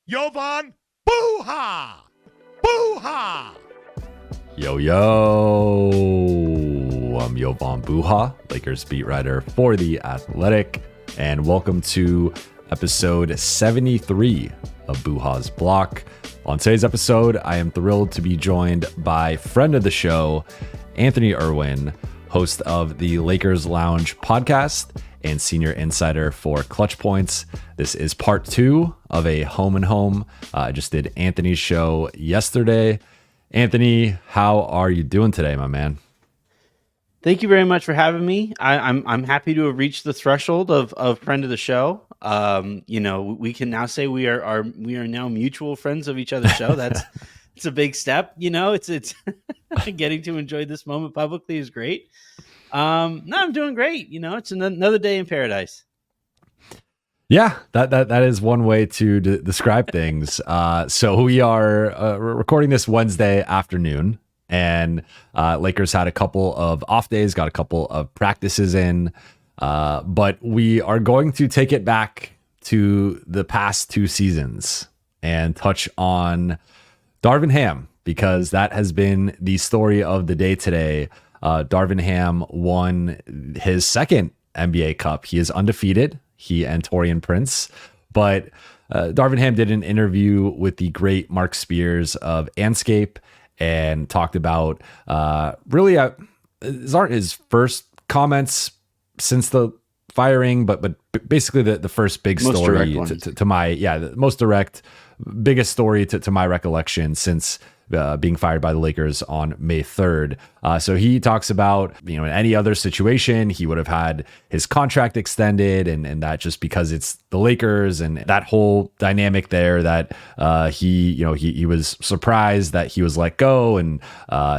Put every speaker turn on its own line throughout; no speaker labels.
Jovan Buha! Buha!
Yo, I'm Jovan Buha, Lakers beat writer for The Athletic, and welcome to episode 73 of Buha's Block. On today's episode, I am thrilled to be joined by friend of the show, Anthony Irwin, host of the Lakers Lounge podcast and senior insider for ClutchPoints. This is part 2 of a home and home. I just did Anthony's show yesterday. Anthony, how are you doing today, my man?
Thank you very much for having me. I'm happy to have reached the threshold of friend of the show. We can now say we are now mutual friends of each other's show. It's a big step. It's getting to enjoy this moment publicly is great. No, I'm doing great. It's another day in paradise.
Yeah, that is one way to describe things. So we are recording this Wednesday afternoon, and Lakers had a couple of off days, got a couple of practices in, but we are going to take it back to the past 2 seasons and touch on Darvin Ham, because that has been the story of the day today. Darvin Ham won his second NBA Cup. He is undefeated, he and Taurean Prince. But Darvin Ham did an interview with the great Mark Spears of Anscape and talked about these aren't his first comments since the firing, but basically the first big
Most
story
direct
to my, the most direct, biggest story to my recollection since being fired by the Lakers on May 3rd. So he talks about, in any other situation, he would have had his contract extended, and that just because it's the Lakers and that whole dynamic there, that he was surprised that he was let go, and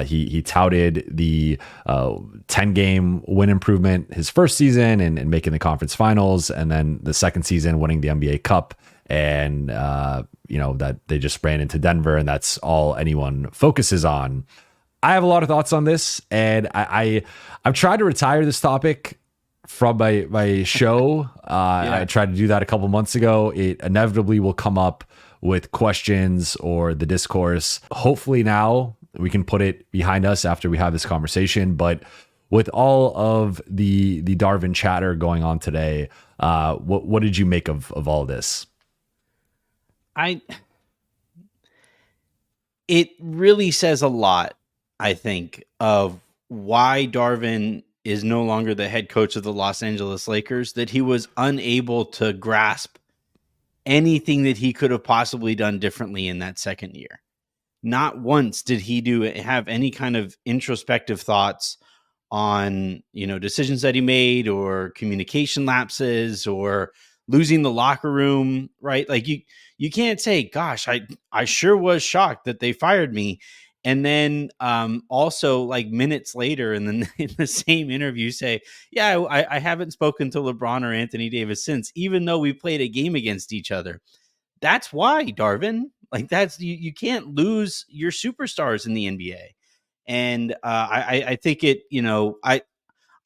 he touted the 10-game win improvement his first season and making the conference finals, and then the second season winning the NBA Cup. And that they just ran into Denver, and that's all anyone focuses on. I have a lot of thoughts on this, and I've tried to retire this topic from my show. I tried to do that a couple months ago. It inevitably will come up with questions or the discourse. Hopefully now we can put it behind us after we have this conversation. But with all of the Darvin chatter going on today, what did you make of all this?
It really says a lot, I think, of why Darvin is no longer the head coach of the Los Angeles Lakers, that he was unable to grasp anything that he could have possibly done differently in that second year. Not once did he have any kind of introspective thoughts on, decisions that he made, or communication lapses, or losing the locker room, right? Like you can't say, gosh, I sure was shocked that they fired me. And then also like minutes later in the same interview say, yeah, I haven't spoken to LeBron or Anthony Davis since, even though we played a game against each other. That's why, Darvin, like you can't lose your superstars in the NBA. And I think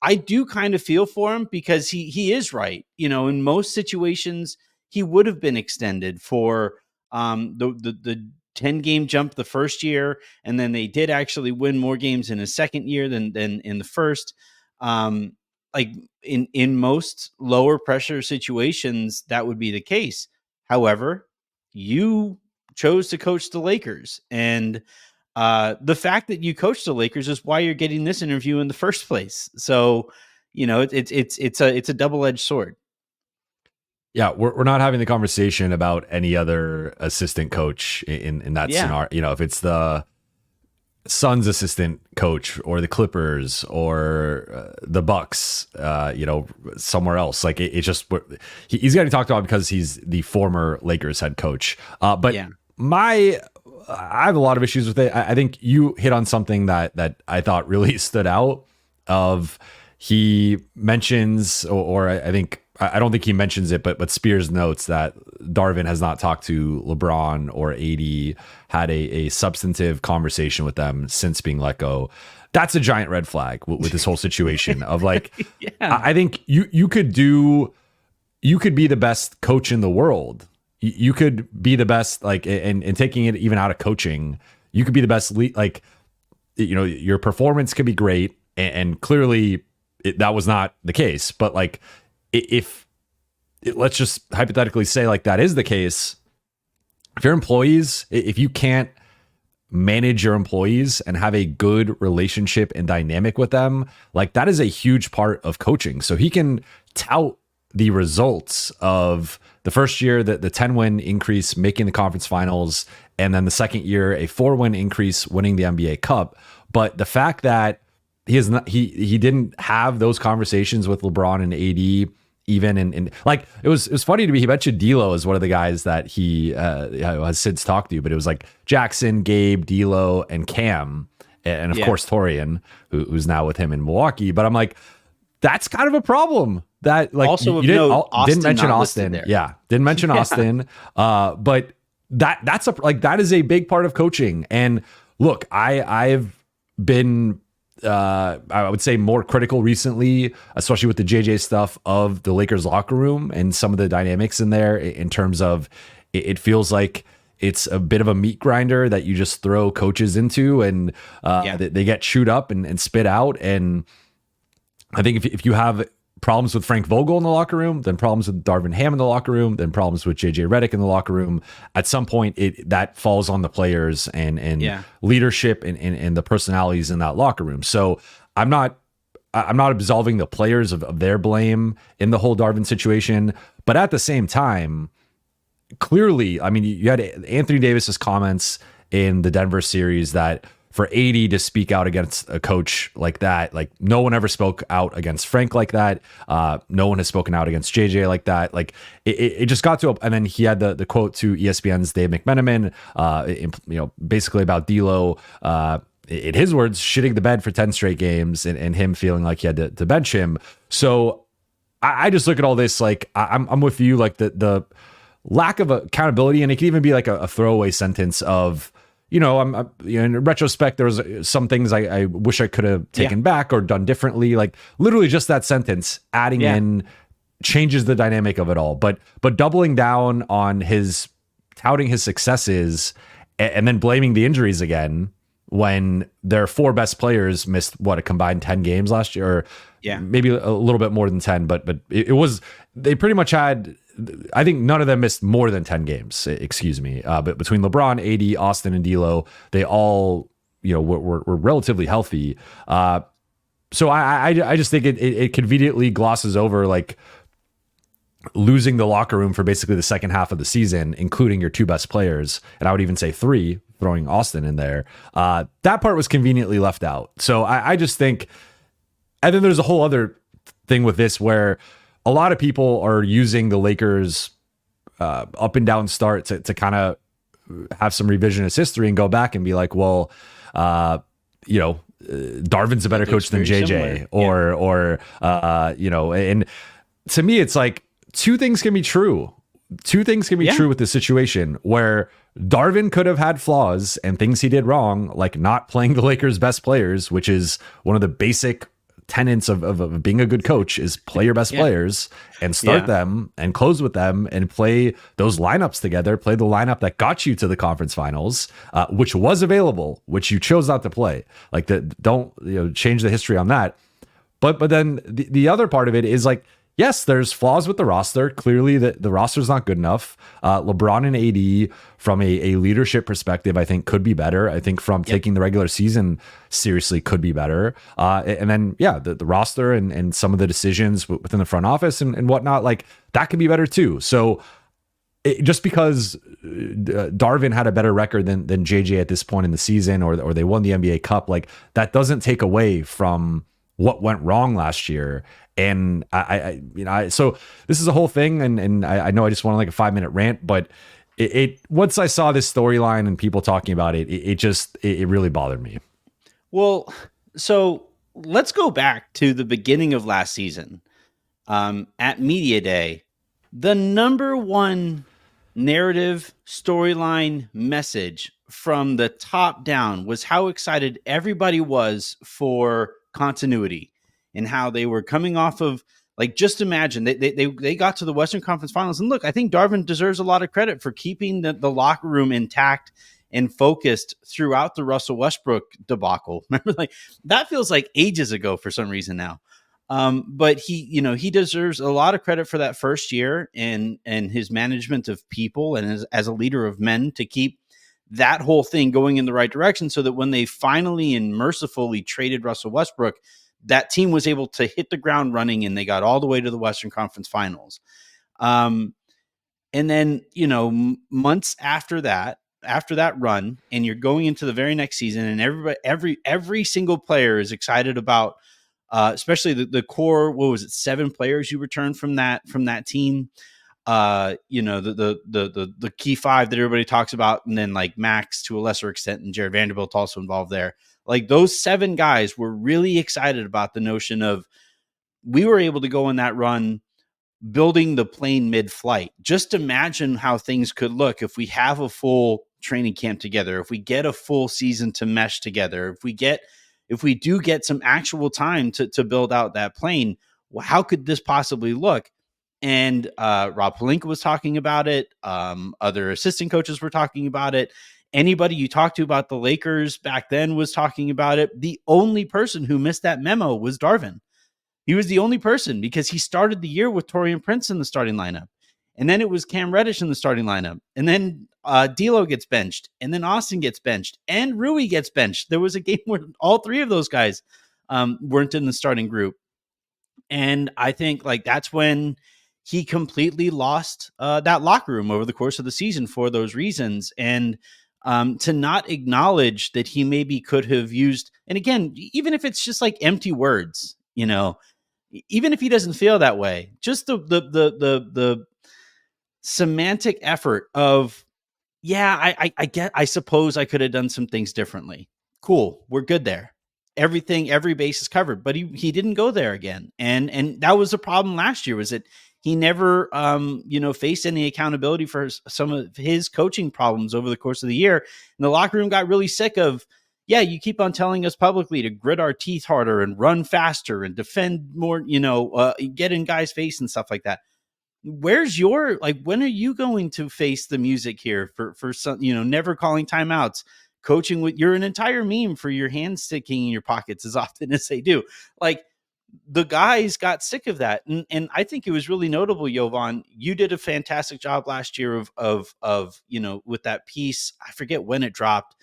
I do kind of feel for him, because he is right. In most situations, he would have been extended for the 10-game jump the first year, and then they did actually win more games in his second year than in the first. Like in most lower pressure situations, that would be the case. However, you chose to coach the Lakers, and the fact that you coached the Lakers is why you're getting this interview in the first place. So, it's a double-edged sword.
Yeah, we're not having the conversation about any other assistant coach in that scenario. If it's the Suns assistant coach or the Clippers or the Bucks, somewhere else, like it's just he's getting talked about because he's the former Lakers head coach. I have a lot of issues with it. I think you hit on something that I thought really stood out. He mentions, or I don't think he mentions it, but Spears notes that Darvin has not talked to LeBron or AD, had a substantive conversation with them since being let go. That's a giant red flag with this whole situation of like, I think you could be the best coach in the world, you could be the best, like, and taking it even out of coaching, you could be the best like, you know, your performance could be great, and clearly that was not the case. But like, if let's just hypothetically say like that is the case, if your employees, if you can't manage your employees and have a good relationship and dynamic with them, like that is a huge part of coaching. So he can tout the results of the first year, the 10-win increase, making the conference finals, and then the second year, a 4-win increase, winning the NBA Cup. But the fact that he didn't have those conversations with LeBron and AD, even in like, it was funny to me. He mentioned D'Lo as one of the guys that he has since talked to, but it was like Jackson, Gabe, D'Lo, and Cam, and of course Torian, who's now with him in Milwaukee. But I'm like, that's kind of a problem. That like
also
you didn't mention Austin. Yeah, didn't mention Austin. But that's that is a big part of coaching. And look, I've been I would say more critical recently, especially with the JJ stuff, of the Lakers locker room and some of the dynamics in there, in terms of it feels like it's a bit of a meat grinder that you just throw coaches into, and they get chewed up and spit out. And I think if you have problems with Frank Vogel in the locker room, then problems with Darvin Ham in the locker room, then problems with JJ Redick in the locker room, at some point that falls on the players and leadership and the personalities in that locker room. So I'm not absolving the players of their blame in the whole Darvin situation, but at the same time, clearly, I mean, you had Anthony Davis's comments in the Denver series that for AD to speak out against a coach like that, like no one ever spoke out against Frank like that. No one has spoken out against JJ like that. Like it just got to, and then he had the quote to ESPN's Dave McMenamin, basically about D'Lo, in his words, shitting the bed for 10 straight games, and him feeling like he had to bench him. So I just look at all this, like I'm with you, like the lack of accountability, and it could even be like a throwaway sentence of, in retrospect, there was some things I wish I could have taken back or done differently. Like literally just that sentence adding in changes the dynamic of it all. But doubling down on touting his successes and then blaming the injuries again when their 4 best players missed a combined 10 games last year, or maybe a little bit more than 10, but it was, they pretty much had, I think none of them missed more than 10 games, excuse me. But between LeBron, AD, Austin, and D'Lo, they all, were relatively healthy. So I just think it conveniently glosses over like losing the locker room for basically the second half of the season, including your 2 best players. And I would even say 3, throwing Austin in there. That part was conveniently left out. So I just think, and then there's a whole other thing with this where a lot of people are using the Lakers up and down start to kind of have some revisionist history and go back and be like, well, Darvin's a better coach than JJ, or and to me, it's like 2 things can be true. 2 things can be true with this situation where Darvin could have had flaws and things he did wrong, like not playing the Lakers' best players, which is one of the basic tenets of being a good coach, is play your best players and start them and close with them and play those lineups together, play the lineup that got you to the conference finals, which was available, which you chose not to play. Like don't change the history on that. But then the other part of it is like, yes, there's flaws with the roster. Clearly, the roster's not good enough. LeBron and AD, from a leadership perspective, I think could be better. I think from taking the regular season seriously could be better. And then, the roster and some of the decisions within the front office and whatnot, like that could be better too. So just because Darvin had a better record than JJ at this point in the season, or they won the NBA Cup, like that doesn't take away from what went wrong last year. And so this is a whole thing, and I know I just want like a 5-minute rant, but it once I saw this storyline and people talking about it, it really bothered me.
Well, so let's go back to the beginning of last season. At Media Day, the number one narrative storyline message from the top down was how excited everybody was for continuity, and how they were coming off of Like, just imagine they got to the Western Conference Finals, and look, I think Darvin deserves a lot of credit for keeping the locker room intact and focused throughout the Russell Westbrook debacle. Remember, like, that feels like ages ago for some reason now. But he deserves a lot of credit for that first year and his management of people and as a leader of men to keep that whole thing going in the right direction, so that when they finally and mercifully traded Russell Westbrook, that team was able to hit the ground running and they got all the way to the Western Conference Finals. And then, months after that run, and you're going into the very next season, and every single player is excited about, especially the core, what was it, 7 players you returned from that team. The key 5 that everybody talks about, and then like Max to a lesser extent, and Jared Vanderbilt also involved there. Like, those 7 guys were really excited about the notion of, we were able to go on that run building the plane mid-flight. Just imagine how things could look if we have a full training camp together, if we get a full season to mesh together, if we do get some actual time to build out that plane. How could this possibly look? And Rob Pelinka was talking about it. Other assistant coaches were talking about it. Anybody you talked to about the Lakers back then was talking about it. The only person who missed that memo was Darvin. He was the only person, because he started the year with Taurean Prince in the starting lineup. And then it was Cam Reddish in the starting lineup. And then D'Lo gets benched. And then Austin gets benched. And Rui gets benched. There was a game where all 3 of those guys weren't in the starting group. And I think, like, that's when he completely lost that locker room over the course of the season for those reasons. And to not acknowledge that he maybe could have used, and again, even if it's just like empty words, even if he doesn't feel that way, just the semantic effort of, I suppose I could have done some things differently. Cool. We're good there. Every base is covered, but he didn't go there again. And that was a problem last year, was that he never, faced any accountability for some of his coaching problems over the course of the year. And the locker room got really sick of, you keep on telling us publicly to grit our teeth harder and run faster and defend more, get in guys' face and stuff like that. Where's your, when are you going to face the music here for some, never calling timeouts, coaching with, you're an entire meme for your hands sticking in your pockets as often as they do. Like, the guys got sick of that. And I think it was really notable, Jovan. You did a fantastic job last year of with that piece. I forget when it dropped.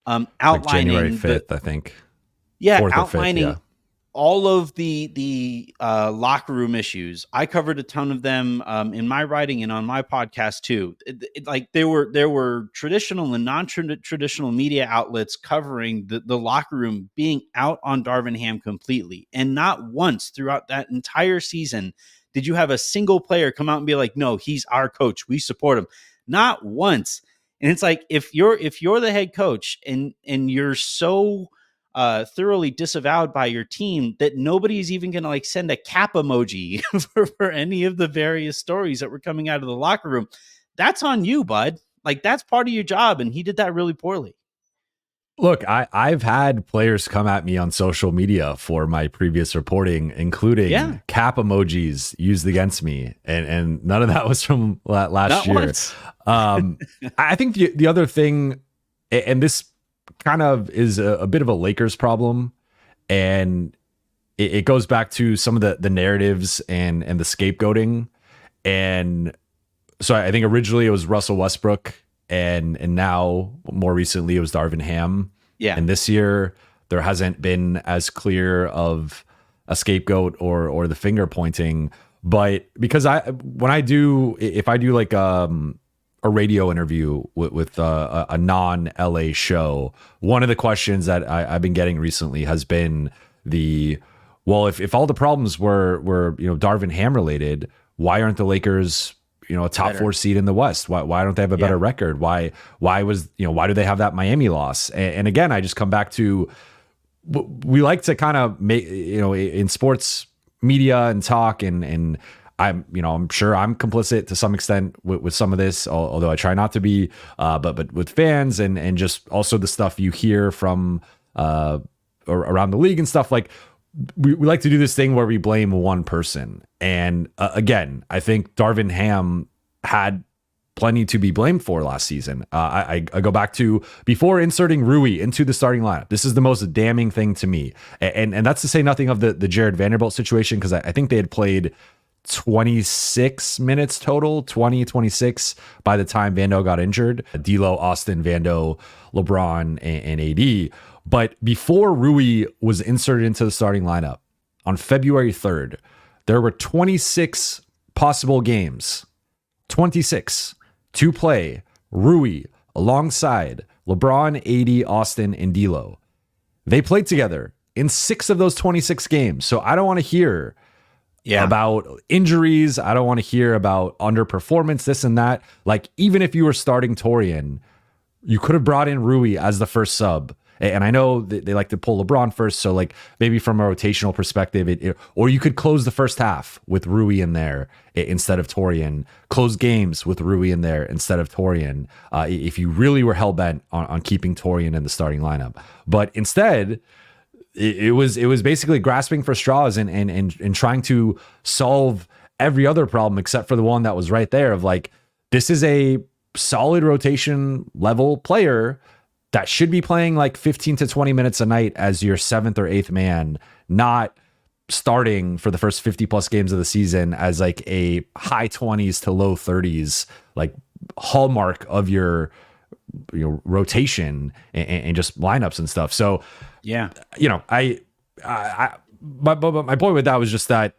Outlining
January 5th, I think.
Yeah,
4th
outlining
5th, yeah.
all of the locker room issues. I covered a ton of them in my writing and on my podcast too. There were traditional and non-traditional media outlets covering the locker room being out on Darvin Ham completely. And not once throughout that entire season did you have a single player come out and be like, no, he's our coach, we support him. Not once. And it's like, if you're the head coach and you're so thoroughly disavowed by your team that nobody is even going to send a cap emoji for any of the various stories that were coming out of the locker room, that's on you, bud. That's part of your job. And he did that really poorly.
Look, I've had players come at me on social media for my previous reporting, including cap emojis used against me. And none of that was from last year. I think the other thing, and this kind of is a bit of a Lakers problem, and it goes back to some of the narratives and the scapegoating. And so I think originally it was Russell Westbrook, and now more recently it was Darvin Ham.
Yeah.
And this year there hasn't been as clear of a scapegoat or the finger pointing. But because if I do like a radio interview with a non-LA show, one of the questions that I've been getting recently has been if all the problems were Darvin Ham related, why aren't the Lakers a top better 4 seed in the West? Why don't they have a better record? Why do they have that Miami loss? And again, I just come back to, we like to kind of make, in sports media and talk, and I'm sure I'm complicit to some extent with some of this, although I try not to be, but with fans and just also the stuff you hear from around the league and stuff, like we like to do this thing where we blame one person. And again, I think Darvin Ham had plenty to be blamed for last season. I go back to before inserting Rui into the starting lineup. This is the most damning thing to me. And that's to say nothing of the Jared Vanderbilt situation, because I think they had played 26 minutes total, 26 by the time Vando got injured. D'Lo, Austin, Vando, LeBron, and AD. But before Rui was inserted into the starting lineup on February 3rd, there were 26 possible games. 26 to play Rui alongside LeBron, AD, Austin, and D'Lo. They played together in 6 of those 26 games. So I don't want to hear about injuries. I don't want to hear about underperformance, this and that. Like, even if you were starting Torian, you could have brought in Rui as the first sub. And I know they like to pull LeBron first, so like maybe from a rotational perspective, or you could close the first half with Rui in there instead of Torian. Close games with Rui in there instead of Torian. If you really were hell bent on keeping Torian in the starting lineup, but instead it was basically grasping for straws and trying to solve every other problem except for the one that was right there. Of like, this is a solid rotation level player that should be playing like 15 to 20 minutes a night as your 7th or 8th man, not starting for the first 50 plus games of the season as like a high 20s to low 30s, like hallmark of your rotation and just lineups and stuff. So, my point with that was just that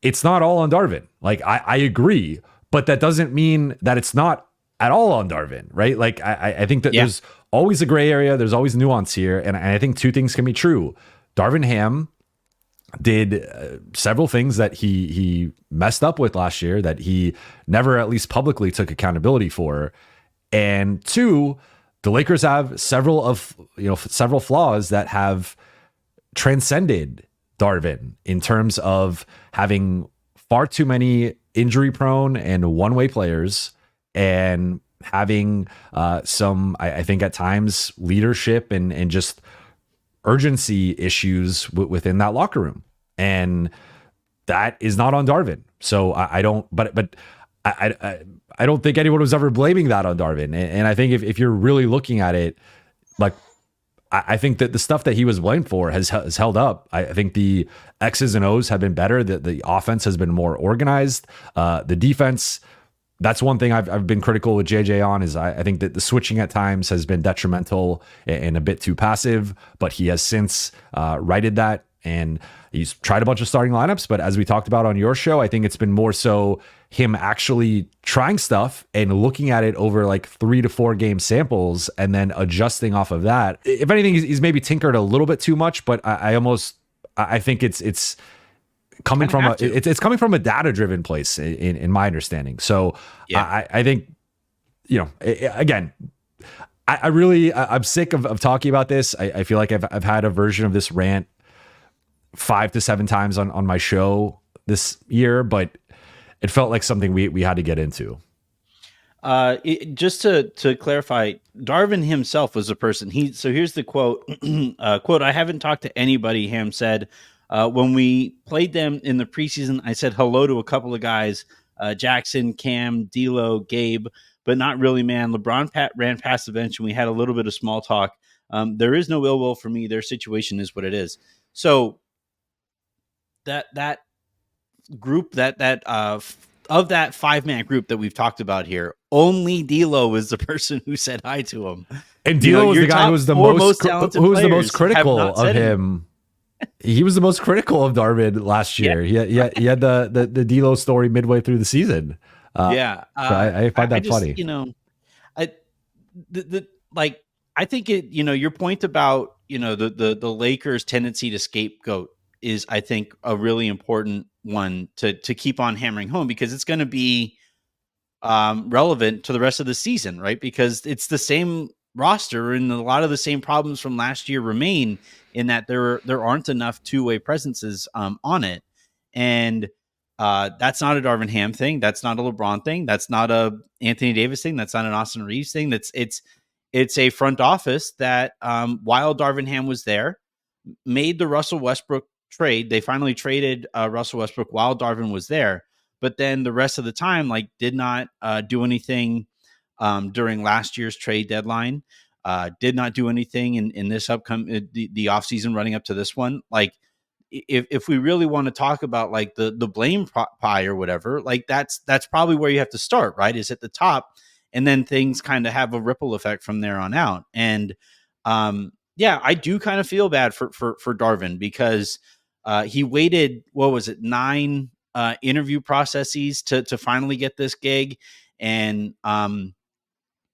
it's not all on Darvin. Like, I agree, but that doesn't mean that it's not at all on Darvin, right? Like, I think that there's always a gray area. There's always nuance here. And I think 2 things can be true. Darvin Ham did several things that he messed up with last year that he never at least publicly took accountability for. And 2, the Lakers have several flaws that have transcended Darvin in terms of having far too many injury prone and one-way players, and having some, I think at times, leadership and just urgency issues within that locker room. And that is not on Darvin. So I don't think anyone was ever blaming that on Darvin. And I think if you're really looking at it, like, I think that the stuff that he was blamed for has held up. I think the X's and O's have been better. The offense has been more organized. The defense, that's one thing I've been critical with JJ on, is I think that the switching at times has been detrimental and a bit too passive, but he has since righted that, and he's tried a bunch of starting lineups. But as we talked about on your show, I think it's been more so him actually trying stuff and looking at it over like 3 to 4 game samples and then adjusting off of that. If anything, he's maybe tinkered a little bit too much, but I think it's coming from it's coming from a data-driven place in my understanding. So I think, again, I'm sick of talking about this. I feel like I've had a version of this rant 5 to 7 times on my show this year, but it felt like something we had to get into.
Just to clarify, Darvin himself was a person. So here's the quote. Quote, "I haven't talked to anybody," Ham said. When we played them in the preseason, I said hello to a couple of guys, Jackson, Cam, D'Lo, Gabe, but not really, man. LeBron ran past the bench and we had a little bit of small talk. There is no ill will for me. Their situation is what it is. So that group, that of that 5-man group that we've talked about here, only D'Lo is the person who said hi to him.
And D'Lo was the guy who was the most critical of him. He was the most critical of Darvin last year. Yeah. He had the D'Lo story midway through the season. So I find that funny.
I think it. Your point about the Lakers' tendency to scapegoat is, I think, a really important one to keep on hammering home, because it's going to be relevant to the rest of the season, right? Because it's the same roster and a lot of the same problems from last year remain, in that there aren't enough two-way presences on it. And that's not a Darvin Ham thing. That's not a LeBron thing. That's not a Anthony Davis thing. That's not an Austin Reeves thing. It's a front office that, while Darvin Ham was there, made the Russell Westbrook trade. They finally traded Russell Westbrook while Darvin was there, but then the rest of the time, like, did not do anything during last year's trade deadline. Did not do anything in this upcoming the offseason running up to this one. Like, if we really want to talk about like the blame pie or whatever, like that's probably where you have to start, right? Is at the top, and then things kind of have a ripple effect from there on out. And yeah, I do kind of feel bad for Darvin because he waited, what was it, 9 interview processes to finally get this gig, and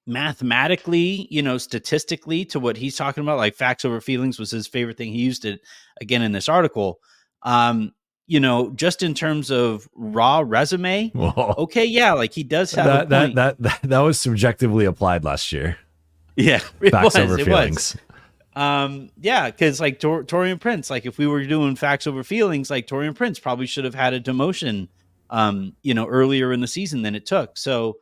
mathematically, statistically, to what he's talking about, like facts over feelings was his favorite thing. He used it again in this article. Just in terms of raw resume,
Whoa.
okay, yeah, like he does have
that was subjectively applied last year.
Yeah,
facts over feelings.
Yeah, because like Taurean Prince, like if we were doing facts over feelings, like Taurean Prince probably should have had a demotion, earlier in the season than it took. So,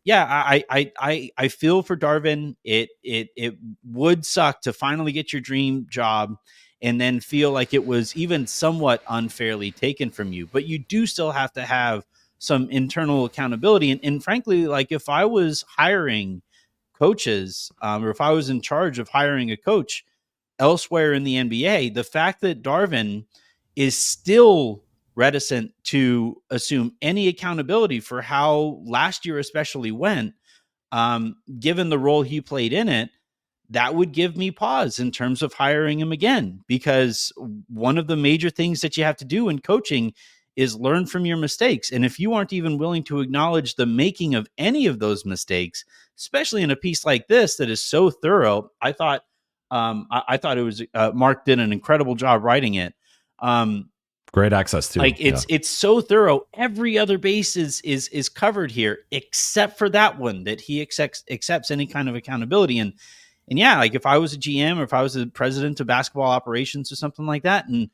yeah, I feel for Darvin. It would suck to finally get your dream job and then feel like it was even somewhat unfairly taken from you. But you do still have to have some internal accountability. And frankly, like if I was hiring coaches, or if I was in charge of hiring a coach elsewhere in the NBA, the fact that Darvin is still reticent to assume any accountability for how last year especially went, given the role he played in it, that would give me pause in terms of hiring him again, because one of the major things that you have to do in coaching is learn from your mistakes. And if you aren't even willing to acknowledge the making of any of those mistakes, especially in a piece like this that is so thorough, I thought it was Mark did an incredible job writing it.
Great access to,
like it's so thorough. Every other base is covered here except for that one, that he accepts any kind of accountability. And yeah, like if I was a GM or if I was the president of basketball operations or something like that, and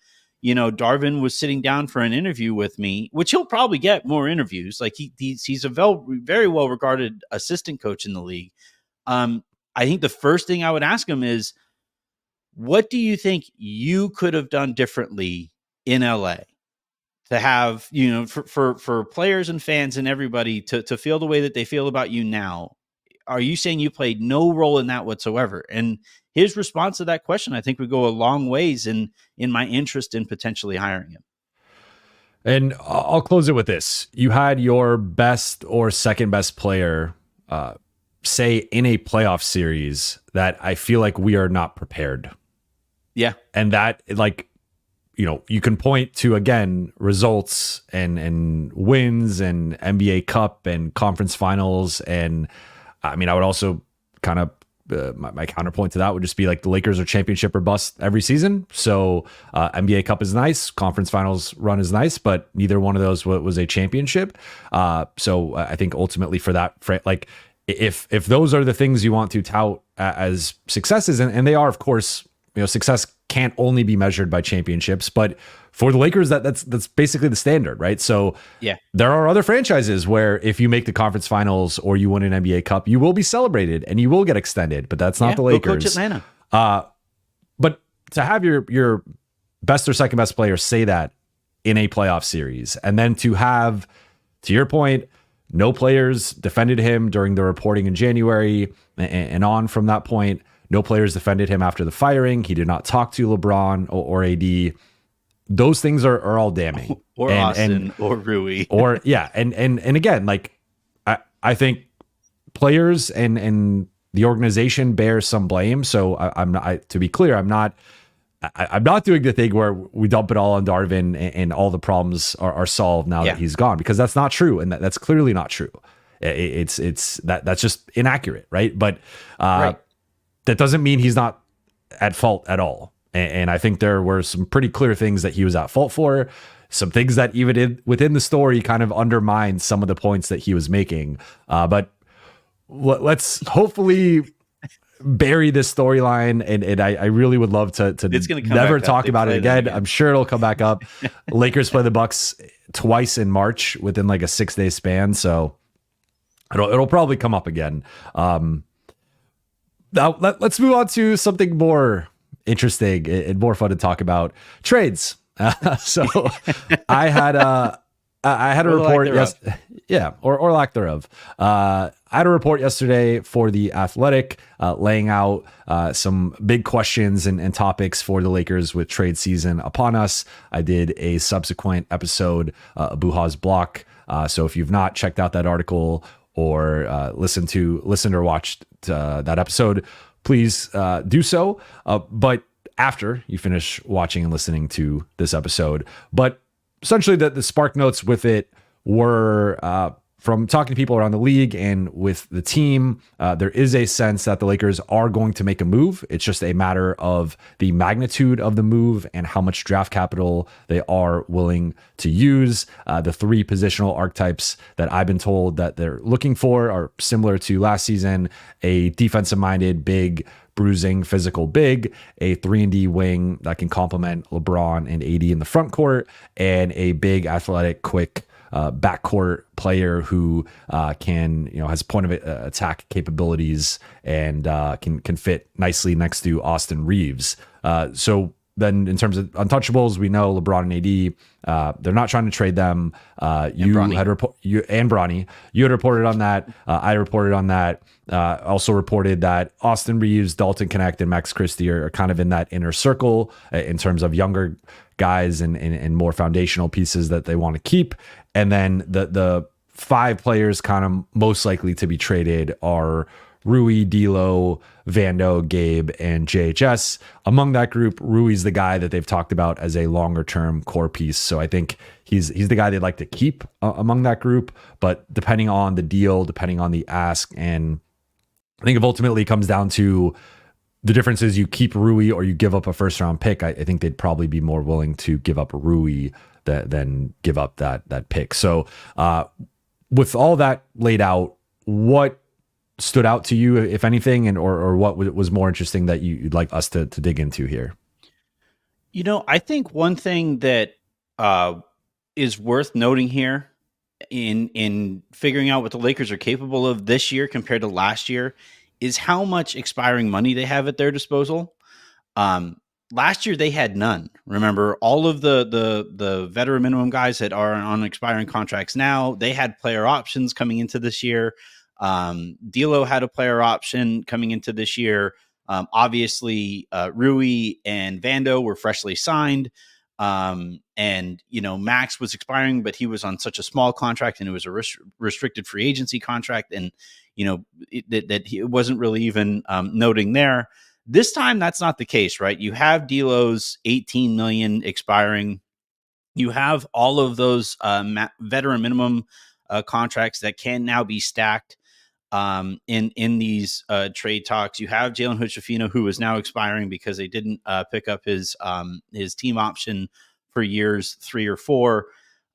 Darvin was sitting down for an interview with me, which he'll probably get more interviews. Like he's a very well regarded assistant coach in the league. I think the first thing I would ask him is, what do you think you could have done differently in LA to have, for players and fans and everybody to feel the way that they feel about you now? Are you saying you played no role in that whatsoever? And his response to that question, I think, would go a long ways in my interest in potentially hiring him.
And I'll close it with this. You had your best or second best player say in a playoff series that I feel like we are not prepared.
Yeah.
And that, like, you can point to, again, results and wins and NBA Cup and conference finals. And I mean, I would also kind of, my counterpoint to that would just be like the Lakers are championship or bust every season. So NBA Cup is nice, conference finals run is nice, but neither one of those was a championship. So I think ultimately for that, like if those are the things you want to tout as successes, and they are, of course, success can't only be measured by championships, but for the Lakers, that's basically the standard, right? So
yeah,
there are other franchises where if you make the conference finals or you win an NBA Cup, you will be celebrated and you will get extended, but that's not the Lakers.
Go coach Atlanta.
But to have your best or second best player say that in a playoff series, and then to have, to your point, no players defended him during the reporting in January and on from that point. No players defended him after the firing. He did not talk to LeBron or AD. Those things are all damning.
Or Austin or Rui.
Or yeah. And again, like I think players and the organization bear some blame. So I'm not, to be clear, I'm not doing the thing where we dump it all on Darvin and all the problems are solved now that he's gone, because that's not true. And that's clearly not true. It's that's just inaccurate. Right. But right. That doesn't mean he's not at fault at all. And I think there were some pretty clear things that he was at fault for, some things that even within the story kind of undermined some of the points that he was making. But let's hopefully bury this storyline. And I really would love to never talk about it again. I'm sure it'll come back up. Lakers play the Bucks twice in March within like a 6-day span. So it'll probably come up again. Now let's move on to something more interesting and more fun to talk about trades. So I had a report. Yes, yeah, or lack thereof. I had a report yesterday for The Athletic, laying out some big questions and topics for the Lakers with trade season upon us. I did a subsequent episode, Buha's Block. So if you've not checked out that article or listened or watched that episode, please do so. But after you finish watching and listening to this episode. But essentially the spark notes with it were from talking to people around the league and with the team. There is a sense that the Lakers are going to make a move. It's just a matter of the magnitude of the move and how much draft capital they are willing to use. The three positional archetypes that I've been told that they're looking for are similar to last season: a defensive-minded, big, bruising, physical big, a 3-and-D wing that can complement LeBron and AD in the front court, and a big, athletic, quick backcourt player who can, has point of attack capabilities and can fit nicely next to Austin Reeves. So then in terms of untouchables, we know LeBron and AD, they're not trying to trade them. You had Bronny. You had reported on that. I reported on that. Also reported that Austin Reeves, Dalton Connect, and Max Christie are kind of in that inner circle in terms of younger guys and more foundational pieces that they want to keep. And then the five players kind of most likely to be traded are Rui, D'Lo, Vando, Gabe, and JHS. Among that group, Rui's the guy that they've talked about as a longer-term core piece. So I think he's the guy they'd like to keep among that group. But depending on the deal, depending on the ask, and I think if ultimately it comes down to the difference is you keep Rui or you give up a first-round pick, I think they'd probably be more willing to give up Rui than give up that pick. So with all that laid out, what stood out to you, if anything, and or what was more interesting that you'd like us to dig into here?
I think one thing that is worth noting here in figuring out what the Lakers are capable of this year compared to last year is how much expiring money they have at their disposal. Last year they had none. Remember, all of the veteran minimum guys that are on expiring contracts now, they had player options coming into this year. D'Lo had a player option coming into this year. Obviously, Rui and Vando were freshly signed. And Max was expiring, but he was on such a small contract, and it was a restricted free agency contract, and that he wasn't really even noting there. This time, that's not the case, right? You have D'Lo's $18 million expiring. You have all of those veteran minimum contracts that can now be stacked in these trade talks. You have Jalen Hood-Schifino, who is now expiring because they didn't pick up his team option for years 3 or 4.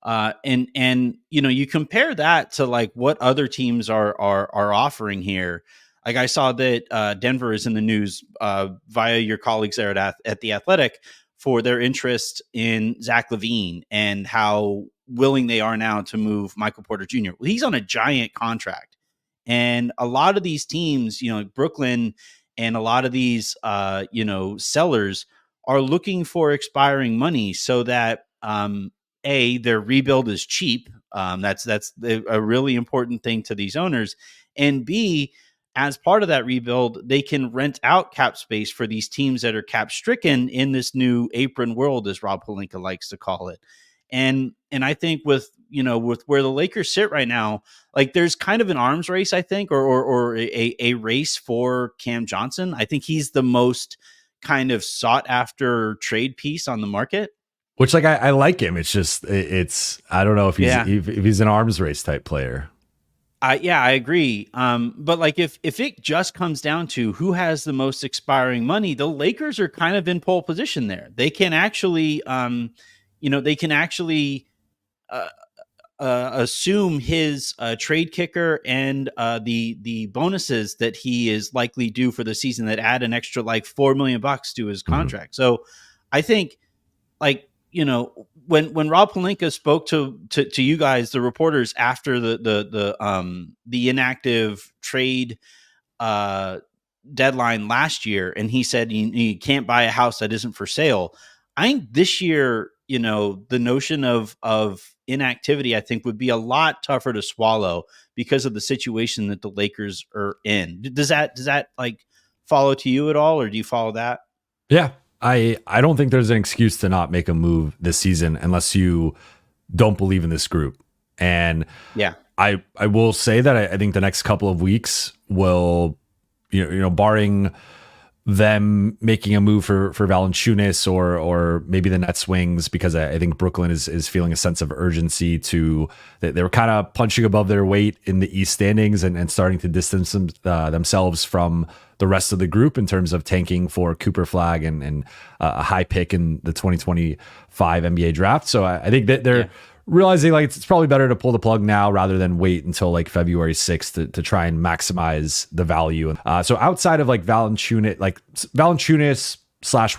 And you compare that to like what other teams are offering here. Like I saw that Denver is in the news via your colleagues there at The Athletic for their interest in Zach LaVine and how willing they are now to move Michael Porter Jr. Well, he's on a giant contract. And a lot of these teams, Brooklyn and a lot of these, sellers are looking for expiring money so that, their rebuild is cheap. That's a really important thing to these owners. And B, as part of that rebuild, they can rent out cap space for these teams that are cap stricken in this new apron world, as Rob Pelinka likes to call it. And I think with where the Lakers sit right now, like there's kind of an arms race, I think, or a race for Cam Johnson. I think he's the most kind of sought after trade piece on the market.
Which, like, I like him. It's just, I don't know if he's an arms race type player.
I agree. But like if it just comes down to who has the most expiring money, the Lakers are kind of in pole position there. They can actually, assume his trade kicker and the bonuses that he is likely due for the season that add an extra like $4 million to his contract. Mm-hmm. So I think when Rob Pelinka spoke to you guys, the reporters, after the inactive trade deadline last year, and he said you can't buy a house that isn't for sale. I think this year, the notion of inactivity, I think, would be a lot tougher to swallow because of the situation that the Lakers are in. Does that like follow to you at all, or do you follow that?
Yeah, I don't think there's an excuse to not make a move this season unless you don't believe in this group. And
yeah,
I will say that I think the next couple of weeks will, barring them making a move for Valanciunas or maybe the Nets swings, because I think Brooklyn is feeling a sense of urgency they were kind of punching above their weight in the East standings and starting to distance themselves from the rest of the group in terms of tanking for Cooper Flag and a high pick in the 2025 NBA draft. So I think that they're realizing like it's probably better to pull the plug now rather than wait until like February 6th to try and maximize the value. So outside of like Valanciunas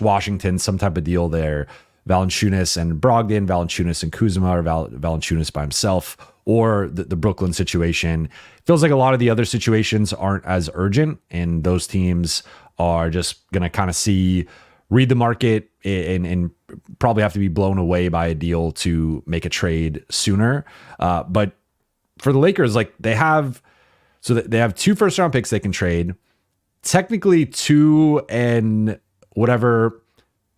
/ Washington, some type of deal there, Valanciunas and Brogdon, Valanciunas and Kuzma, or Valanciunas by himself, or the Brooklyn situation, feels like a lot of the other situations aren't as urgent, and those teams are just going to kind of read the market and probably have to be blown away by a deal to make a trade sooner. But for the Lakers, like they have 2 first round picks they can trade, technically 2 and whatever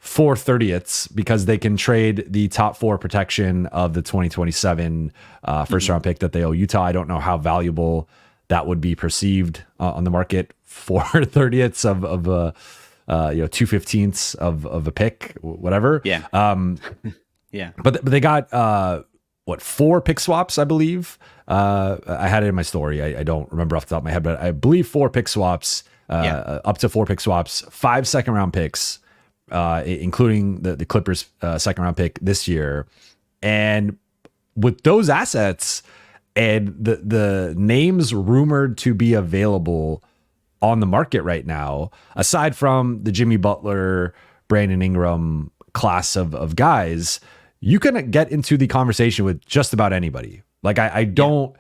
4/30ths, because they can trade the top 4 protection of the 2027 first round pick that they owe Utah. I don't know how valuable that would be perceived on the market. 4/30ths of 2/15ths of a pick, whatever.
Yeah. Yeah.
But they got 4 pick swaps, I believe. I had it in my story. I don't remember off the top of my head, but I believe 4 pick swaps, up to 4 pick swaps, 5 second round picks, including the Clippers second round pick this year. And with those assets and the names rumored to be available on the market right now, aside from the Jimmy Butler, Brandon Ingram class of guys, you can get into the conversation with just about anybody. Like I don't,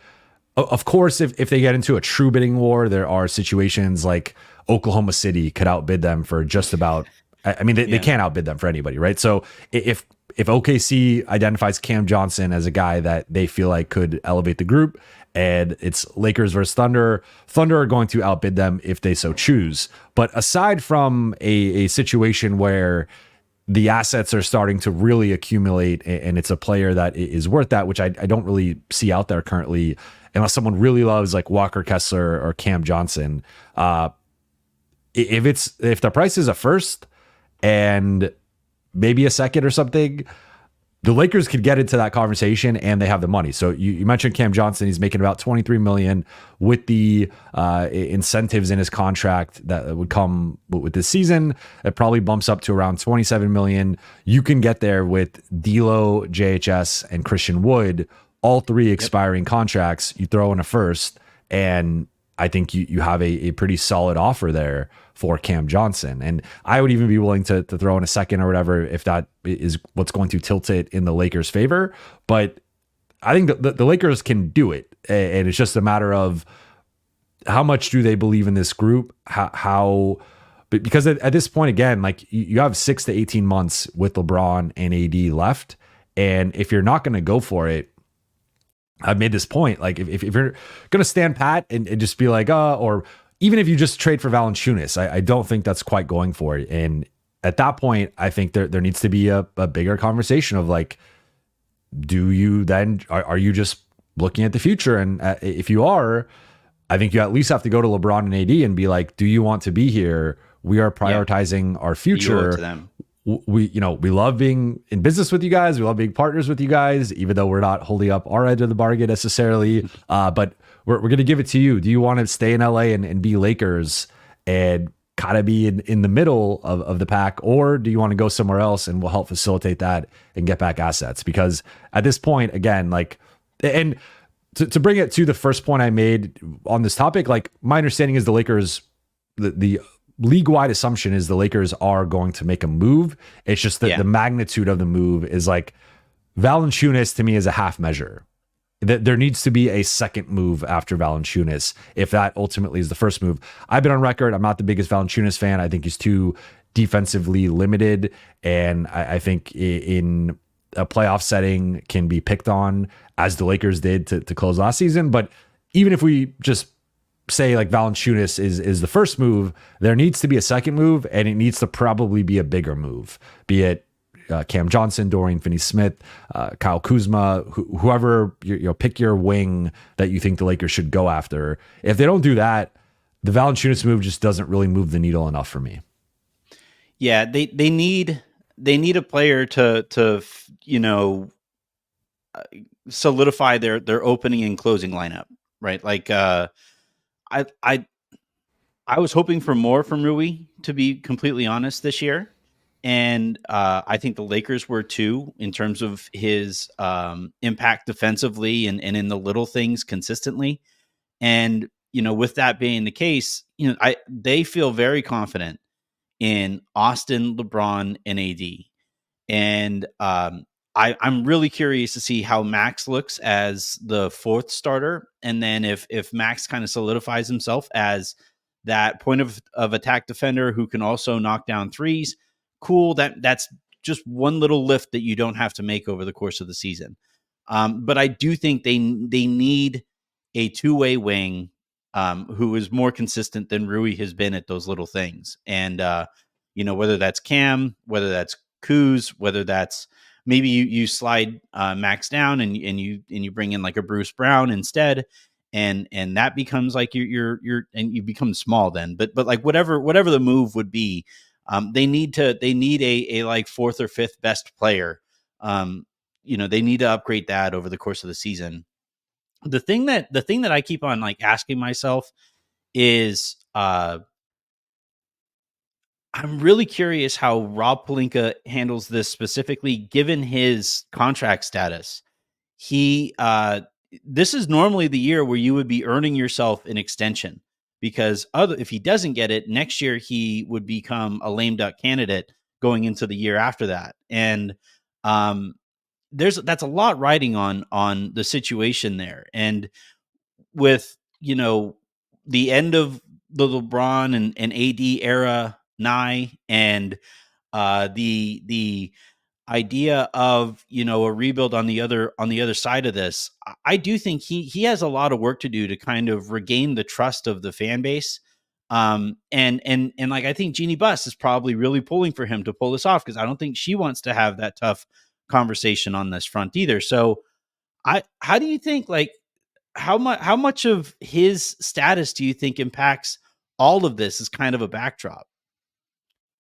of course, if they get into a true bidding war, there are situations like Oklahoma City could outbid them for just about, they can't outbid them for anybody, right? So if OKC identifies Cam Johnson as a guy that they feel like could elevate the group, and it's Lakers versus Thunder are going to outbid them if they so choose. But aside from a situation where the assets are starting to really accumulate and it's a player that is worth that, which I don't really see out there currently, unless someone really loves like Walker Kessler or Cam Johnson. If the price is a first and maybe a second or something, the Lakers could get into that conversation and they have the money. So you mentioned Cam Johnson. He's making about $23 million with the incentives in his contract that would come with this season. It probably bumps up to around $27 million. You can get there with D'Lo, JHS, and Christian Wood, all 3 expiring contracts. You throw in a first, and I think you have a pretty solid offer there for Cam Johnson. And I would even be willing to throw in a second or whatever if that is what's going to tilt it in the Lakers' favor. But I think the Lakers can do it. And it's just a matter of how much do they believe in this group? Because at this point, again, like you have 6 to 18 months with LeBron and AD left. And if you're not going to go for it, I've made this point, like if you're going to stand pat and just be like, or even if you just trade for Valanciunas, I don't think that's quite going for it. And at that point, I think there needs to be a bigger conversation of like, do you then, are you just looking at the future? And if you are, I think you at least have to go to LeBron and AD and be like, do you want to be here? We are prioritizing our future. We love being in business with you guys. We love being partners with you guys, even though we're not holding up our end of the bargain necessarily. But we're going to give it to you. Do you want to stay in LA and be Lakers and kind of be in the middle of the pack? Or do you want to go somewhere else and we'll help facilitate that and get back assets? Because at this point, again, like, and to bring it to the first point I made on this topic, like my understanding is the Lakers, the league-wide assumption is the Lakers are going to make a move. It's just that the magnitude of the move is like Valanciunas to me is a half measure. There needs to be a second move after Valanciunas if that ultimately is the first move. I've been on record. I'm not the biggest Valanciunas fan. I think he's too defensively limited, and I think in a playoff setting can be picked on as the Lakers did to close last season. But even if we just say like Valanciunas is the first move, there needs to be a second move, and it needs to probably be a bigger move, be it Cam Johnson, Dorian Finney-Smith, Kyle Kuzma, whoever, pick your wing that you think the Lakers should go after. If they don't do that, the Valanciunas move just doesn't really move the needle enough for me.
Yeah, they need a player to solidify their opening and closing lineup, right? Like I was hoping for more from Rui, to be completely honest, this year. And I think the Lakers were too, in terms of his impact defensively and in the little things consistently. And, with that being the case, they feel very confident in Austin, LeBron, and AD. And I'm really curious to see how Max looks as the fourth starter. And then if Max kind of solidifies himself as that point of attack defender who can also knock down threes, cool. That's just one little lift that you don't have to make over the course of the season. But I do think they need a two-way wing who is more consistent than Rui has been at those little things. And, whether that's Cam, whether that's Kuz, whether that's maybe you slide Max down and you bring in like a Bruce Brown instead. And that becomes like you're and you become small then, but like whatever the move would be, they need a like fourth or fifth best player. They need to upgrade that over the course of the season. The thing that I keep on like asking myself is, I'm really curious how Rob Pelinka handles this specifically, given his contract status. This is normally the year where you would be earning yourself an extension, because if he doesn't get it next year, he would become a lame duck candidate going into the year after that. And that's a lot riding on the situation there. And with, the end of the LeBron and AD era nigh, and the idea of a rebuild on the other side of this, I do think he has a lot of work to do to kind of regain the trust of the fan base. And like I think Jeannie Buss is probably really pulling for him to pull this off, because I don't think she wants to have that tough conversation on this front either. So how do you think, like, how much of his status do you think impacts all of this as kind of a backdrop?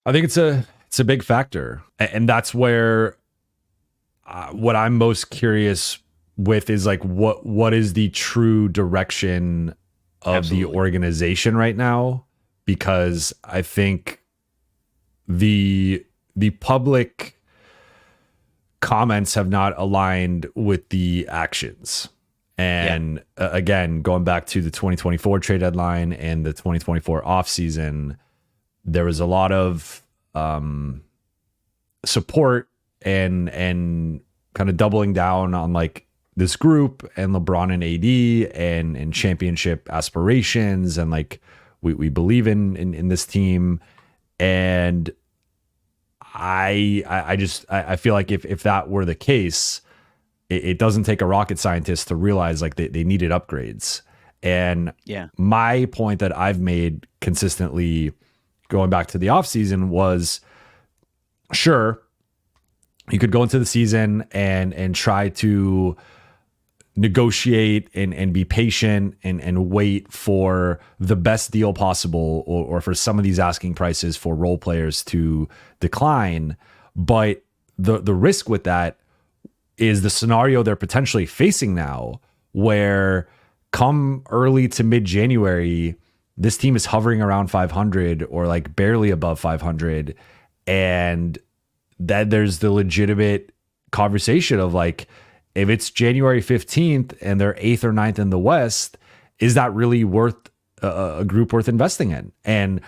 I think it's a big factor, and that's where what I'm most curious with is like what is the true direction of Absolutely. The organization right now, because I think the public comments have not aligned with the actions. And again, going back to the 2024 trade deadline and the 2024 offseason, there was a lot of support and kind of doubling down on like this group and LeBron and AD and championship aspirations, and like we believe in this team. And I feel like if that were the case, it doesn't take a rocket scientist to realize like they needed upgrades. And my point that I've made consistently going back to the offseason was, sure, you could go into the season and try to negotiate and be patient and wait for the best deal possible, or for some of these asking prices for role players to decline. But the risk with that is the scenario they're potentially facing now, where come early to mid-January, this team is hovering around 500 or like barely above 500. And that there's the legitimate conversation of like, if it's January 15th and they're 8th or 9th in the West, is that really worth a group worth investing in? And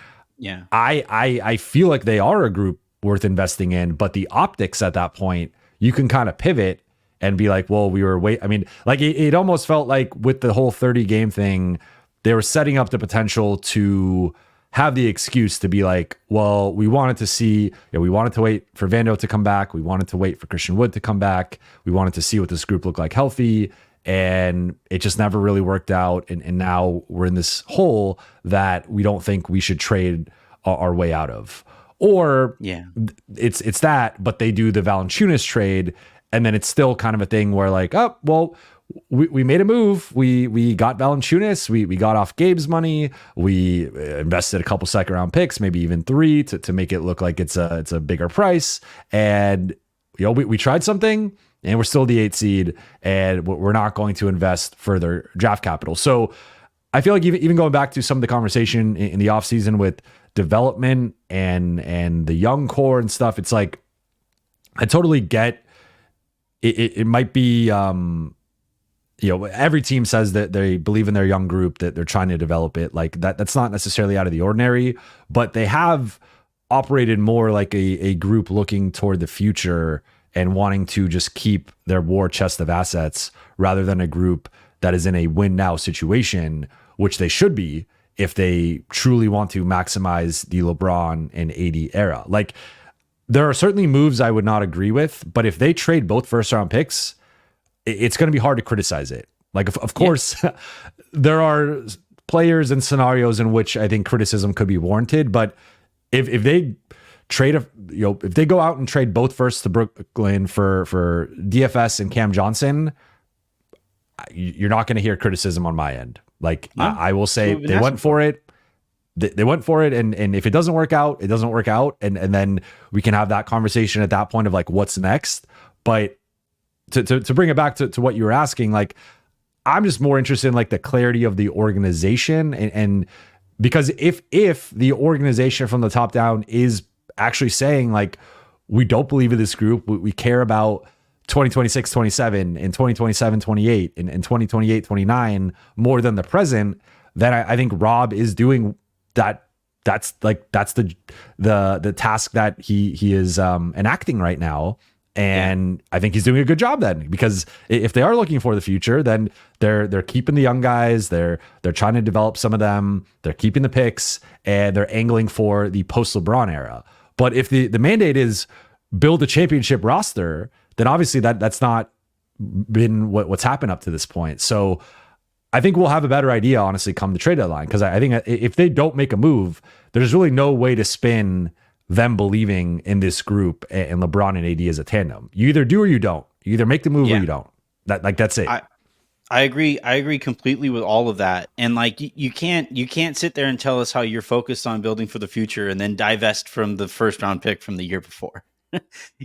I feel like they are a group worth investing in, but the optics at that point, you can kind of pivot and be like, well, we were I mean, like it almost felt like with the whole 30 game thing, they were setting up the potential to have the excuse to be like, well, we wanted to see, we wanted to wait for Vando to come back. We wanted to wait for Christian Wood to come back. We wanted to see what this group looked like healthy. And it just never really worked out. And now we're in this hole that we don't think we should trade our way out of. Or it's that, but they do the Valanciunas trade. And then it's still kind of a thing where like, oh, well, we made a move. We got Valanciunas. We got off Gabe's money. We invested a couple second round picks, maybe even 3 to make it look like it's a bigger price. And we tried something, and we're still the 8th seed, and we're not going to invest further draft capital. So I feel like even going back to some of the conversation in the offseason with development and the young core and stuff, it's like I totally get it might be every team says that they believe in their young group, that they're trying to develop it. Like that's not necessarily out of the ordinary, but they have operated more like a group looking toward the future and wanting to just keep their war chest of assets rather than a group that is in a win now situation, which they should be if they truly want to maximize the LeBron and AD era. Like there are certainly moves I would not agree with, but if they trade both first round picks, it's going to be hard to criticize it. Like, of course, there are players and scenarios in which I think criticism could be warranted. But if they trade, if they go out and trade both firsts to Brooklyn for DFS and Cam Johnson, you're not going to hear criticism on my end. Like, I will say they went for it. They went for it. And if it doesn't work out, it doesn't work out. And then we can have that conversation at that point of like, what's next? But to bring it back to what you were asking, like I'm just more interested in like the clarity of the organization and because if the organization from the top down is actually saying like we don't believe in this group, we care about 2026 27 and 2027 28 and 2028 29 more than the present, then I think Rob is doing that. That's the task that he is enacting right now. And I think he's doing a good job then, because if they are looking for the future, then they're keeping the young guys. They're trying to develop some of them. They're keeping the picks, and they're angling for the post LeBron era. But if the mandate is build a championship roster, then obviously that's not been what's happened up to this point. So I think we'll have a better idea, honestly, come the trade deadline, because I think if they don't make a move, there's really no way to spin them believing in this group and LeBron and AD as a tandem. You either do or you don't. You either make the move or you don't. That's it.
I agree. I agree completely with all of that. And like you can't sit there and tell us how you're focused on building for the future and then divest from the first round pick from the year before.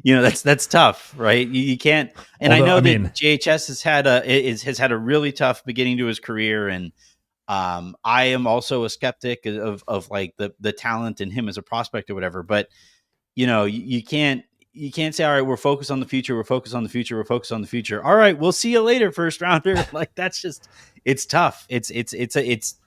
That's tough, right? You can't. And although, I know that JHS has had a really tough beginning to his career, and I am also a skeptic of like the talent in him as a prospect or whatever. But you can't say, all right, we're focused on the future. We're focused on the future. We're focused on the future. All right, we'll see you later, first rounder. Like that's just, it's tough. It's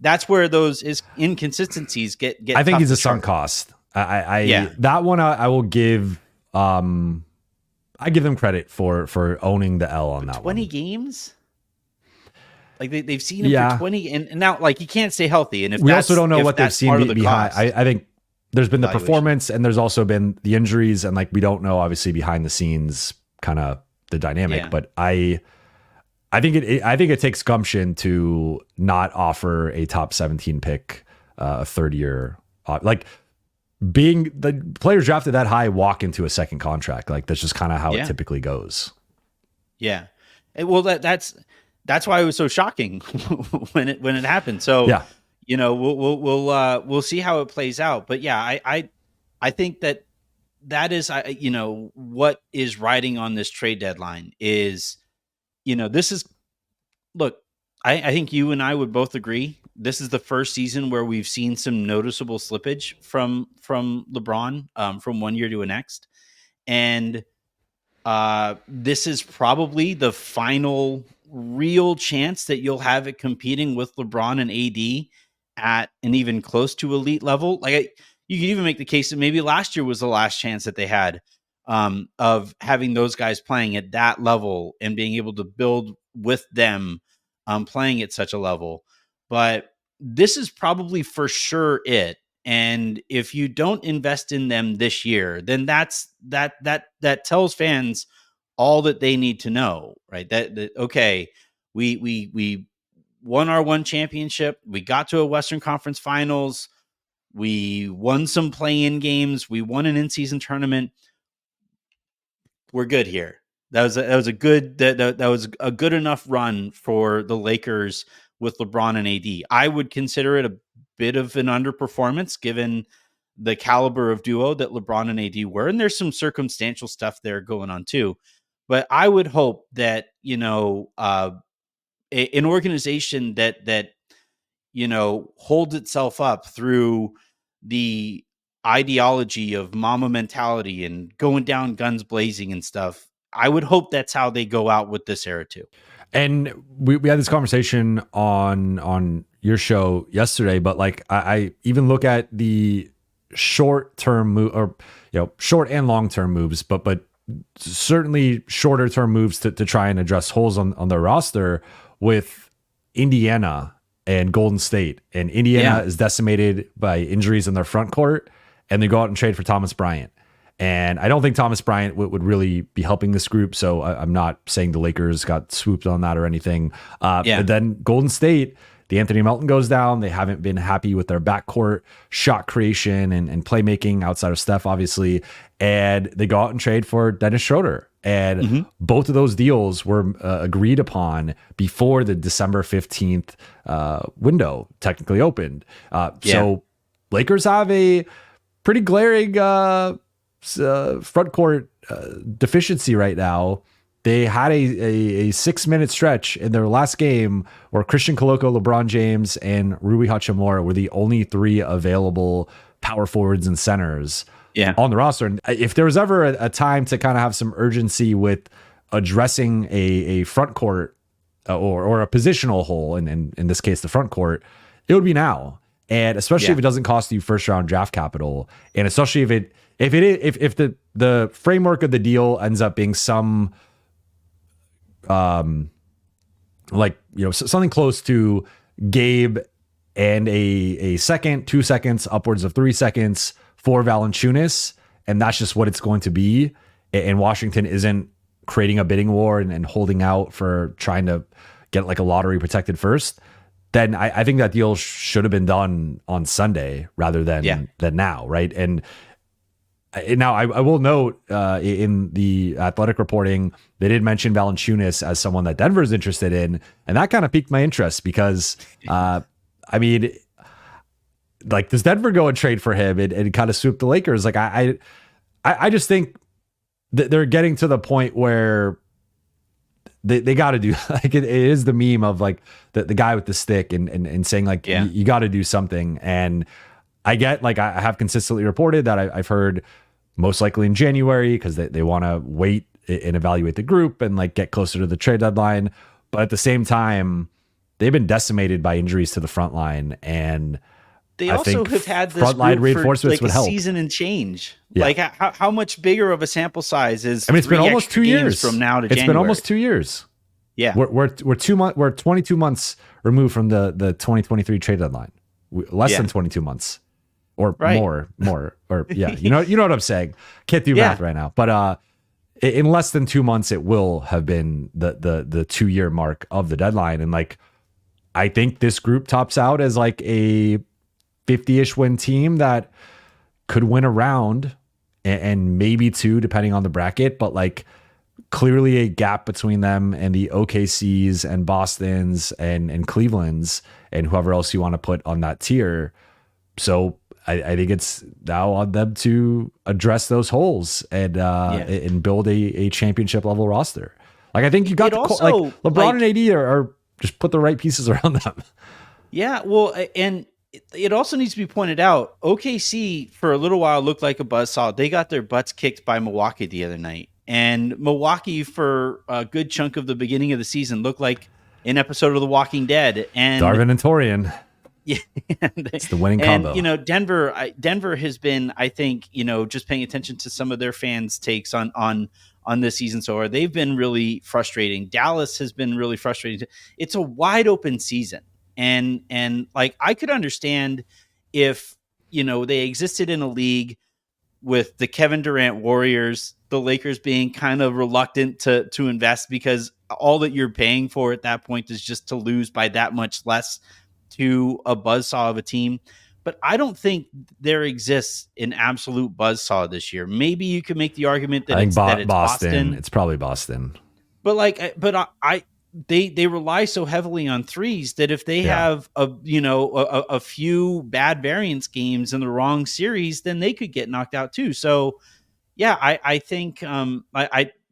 that's where those inconsistencies get.
I think he's a sunk cost. That one I will give. I give them credit for owning the L on that
20
one.
games. Like they've seen him for 20, and now like he can't stay healthy. And if
we also don't know what they've seen behind. I think there's been the performance, and there's also been the injuries, and like we don't know obviously behind the scenes kind of the dynamic. But I think it takes gumption to not offer a top 17 pick a third year. Like being the players drafted that high walk into a second contract. Like that's just kind of how it typically goes.
Yeah. Well, that's why it was so shocking when it happened. So we'll see how it plays out. But yeah, I think that is what is riding on this trade deadline is, this is, look, I think you and I would both agree this is the first season where we've seen some noticeable slippage from LeBron from one year to the next, and this is probably the final real chance that you'll have it competing with LeBron and AD at an even close to elite level. Like you could even make the case that maybe last year was the last chance that they had of having those guys playing at that level and being able to build with them, playing at such a level. But this is probably for sure it. And if you don't invest in them this year, then that tells fans all that they need to know, right? That okay, we won our one championship, we got to a Western Conference Finals, we won some play-in games, we won an in-season tournament. We're good here. That was a good enough run for the Lakers with LeBron and AD. I would consider it a bit of an underperformance given the caliber of duo that LeBron and AD were, and there's some circumstantial stuff there going on too. But I would hope that an organization that holds itself up through the ideology of Mamba mentality and going down guns blazing and stuff. I would hope that's how they go out with this era too.
And we had this conversation on your show yesterday, but like I even look at the short-term move, or short and long-term moves, but certainly shorter-term moves to try and address holes on their roster with Indiana and Golden State. And Indiana is decimated by injuries in their front court, and they go out and trade for Thomas Bryant. And I don't think Thomas Bryant would really be helping this group. So I'm not saying the Lakers got swooped on that or anything. But then Golden State, the Anthony Melton goes down. They haven't been happy with their backcourt shot creation and playmaking outside of Steph, obviously. And they go out and trade for Dennis Schroeder. And both of those deals were agreed upon before the December 15th window technically opened. So Lakers have a pretty glaring front court deficiency right now. They had a 6-minute stretch in their last game where Christian Coloco, LeBron James, and Rui Hachimura were the only three available power forwards and centers on the roster. And if there was ever a time to kind of have some urgency with addressing a front court or a positional hole, and in this case, the front court, it would be now. And especially if it doesn't cost you first round draft capital, and especially if the framework of the deal ends up being some something close to Gabe and a second, 2 seconds, upwards of 3 seconds for Valanciunas, and that's just what it's going to be. And Washington isn't creating a bidding war and holding out for trying to get like a lottery protected first. Then I think that deal should have been done on Sunday rather than now, right? And now I will note in the athletic reporting, they did mention Valanciunas as someone that Denver's interested in, and that kind of piqued my interest because, does Denver go and trade for him and kind of swoop the Lakers? Like I just think that they're getting to the point where they got to do like it is the meme of like the guy with the stick and saying like you got to do something. And I get like I have consistently reported that I've heard most likely in January because they want to wait and evaluate the group and like get closer to the trade deadline. But at the same time, they've been decimated by injuries to the front line, and
they also have had this
frontline reinforcements
for like
would help.
Season and change. Yeah. Like how much bigger of a sample size is?
I mean, it's been almost 2 years
from now to January.
It's been almost 2 years.
Yeah,
we're 2 months. We're 22 months removed from the 2023 trade deadline. Less than 22 months, or more, or you know what I'm saying. Can't do math right now, but in less than 2 months, it will have been the 2 year mark of the deadline, and like I think this group tops out as like a 50-ish win team that could win a round and maybe two, depending on the bracket, but like clearly a gap between them and the OKCs and Bostons and Clevelands and whoever else you want to put on that tier. So I think it's now on them to address those holes and build a championship level roster. Like I think you got LeBron and AD are just put the right pieces around them.
Yeah, well, and it also needs to be pointed out, OKC for a little while looked like a buzzsaw. They got their butts kicked by Milwaukee the other night. And Milwaukee for a good chunk of the beginning of the season looked like an episode of The Walking Dead. And
Darvin and Torian.
Yeah,
It's the winning combo.
And Denver has been, I think, just paying attention to some of their fans' takes on this season so far. They've been really frustrating. Dallas has been really frustrating. It's a wide open season, and like I could understand if they existed in a league with the Kevin Durant Warriors, the Lakers being kind of reluctant to invest because all that you're paying for at that point is just to lose by that much less to a buzzsaw of a team. But I don't think there exists an absolute buzzsaw this year. Maybe you could make the argument that it's Boston.
It's probably Boston.
But they rely so heavily on threes that if they have a few bad variance games in the wrong series, then they could get knocked out too. So yeah, I think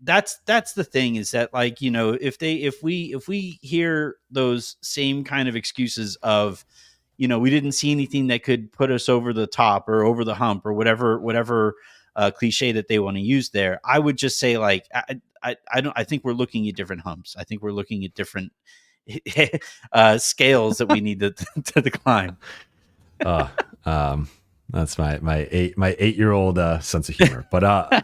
that's the thing is that if we hear those same kind of excuses of we didn't see anything that could put us over the top or over the hump or whatever cliche that they want to use there, I would just say I think we're looking at different humps. I think we're looking at different scales that we need to climb.
That's my 8-year-old sense of humor. But I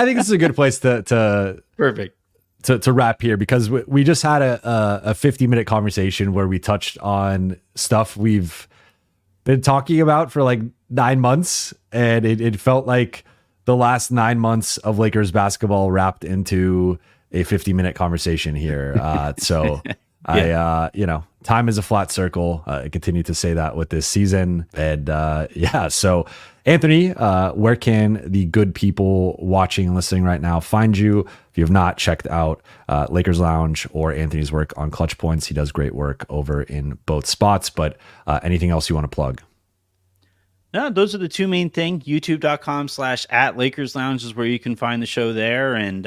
think this is a good place to
perfect
to wrap here, because we just had a 50-minute conversation where we touched on stuff we've been talking about for like 9 months, and it felt like the last 9 months of Lakers basketball wrapped into a 50-minute conversation here. So yeah. Time is a flat circle. I continue to say that with this season. And so Anthony, where can the good people watching and listening right now find you? If you have not checked out Lakers Lounge or Anthony's work on ClutchPoints, he does great work over in both spots. But anything else you want to plug?
No, those are the two main things. YouTube.com/@Lakers Lounge is where you can find the show there. And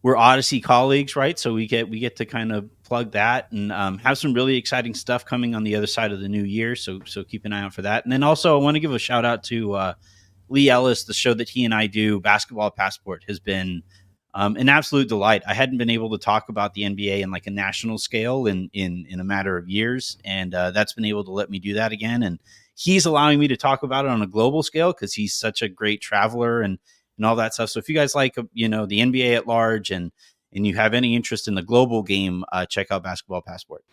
we're Odyssey colleagues, right? So we get to kind of plug that and have some really exciting stuff coming on the other side of the new year. So keep an eye out for that. And then also I want to give a shout out to Lee Ellis. The show that he and I do, Basketball Passport, has been an absolute delight. I hadn't been able to talk about the NBA in like a national scale in a matter of years. And that's been able to let me do that again. And he's allowing me to talk about it on a global scale because he's such a great traveler and all that stuff. So if you guys like, the NBA at large and you have any interest in the global game, check out Basketball Passport.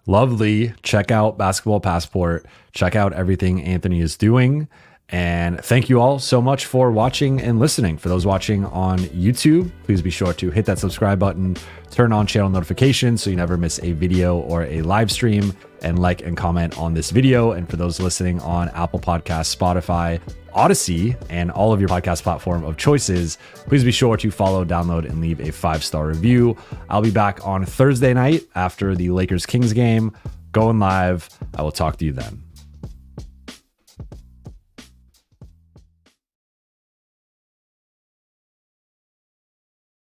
Lovely. Check out Basketball Passport. Check out everything Anthony is doing. And thank you all so much for watching and listening. For those watching on YouTube, please be sure to hit that subscribe button, turn on channel notifications so you never miss a video or a live stream, and like and comment on this video. And for those listening on Apple Podcasts, Spotify, Odyssey, and all of your podcast platform of choices, please be sure to follow, download, and leave a 5-star review. I'll be back on Thursday night after the Lakers-Kings game, going live. I will talk to you then.